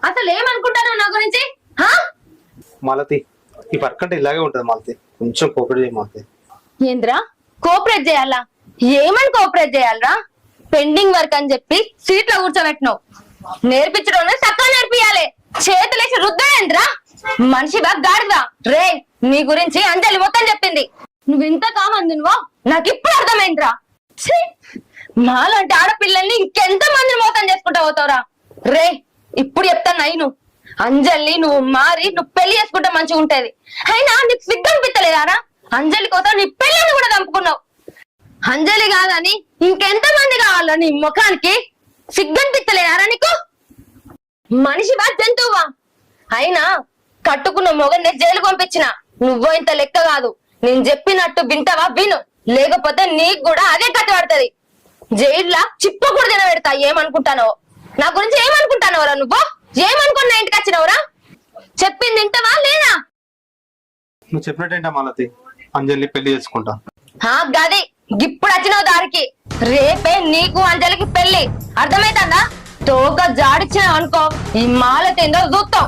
అసలు ఏమనుకుంటాను నా గురించి? మాలతి, ఈ వర్క్ అంటే ఇలాగే ఉంటది మాలతి, కొంచెం కోపరేట్ చేయి మాలతి. ఏంద్రా కోఆపరేట్ చేయాలా? ఏమని కోఆపరేట్ చేయాలరా? పెండింగ్ వర్క్ అని చెప్పి సీట్ లో కూర్చోబెట్టినావు. నేర్పించడం చక్కగా నేర్పియాలి, చేతులేసి రుద్దలేంద్రా. మనిషి బాగా గాడిదా రే. నీ గురించి అంజలి మొత్తం చెప్పింది. నువ్వు ఇంత కామంది నువ్వు నాకు ఇప్పుడు అర్థమైందిరా. మాలాంటి ఆడపిల్లల్ని ఇంకెంత మందిని మోసం చేసుకుంటా పోతావురా రే. ఇప్పుడు చెప్తాను అయిను అంజలి నువ్వు మారి నువ్వు పెళ్లి చేసుకుంటే మంచిగా ఉంటది. అయినా నీకు సిగ్గు అనిపించలేదారా? అంజలి కోసం నీ పెళ్ళని కూడా చంపుకున్నావు. అంజలి కాదని ఇంకెంత మంది కావాలా నీ ముఖానికి? సిగ్గు అనిపించలేదారా నీకు? మనిషి బా జంతువువా? అయినా కట్టుకున్న మొగన్ని జైలు పంపించిన నువ్వో ఇంత లెక్క కాదు. నేను చెప్పినట్టు వింటావా? విను, లేకపోతే నీకు కూడా అదే కథ పడుతుంది. జైల్లో చిప్ప కూడా తినబెడతా. ఏమనుకుంటానో నా గురించి? ఏమనుకుంటానవరా నువ్వు? ఏమనుకున్నా ఇంటికి వచ్చినవరా? చెప్పింది వింటావా లేదా? నువ్వు చెప్పినట్టేంటా మాలతి, అంజలిని పెళ్లి చేసుకుంటా. గది ఇప్పుడు వచ్చినావు దారికి. రేపే నీకు అంజలికి పెళ్లి, అర్థమైతుందా? తోక జాడిచ్చినావు అనుకో ఈ మాలతేందో చూస్తాం.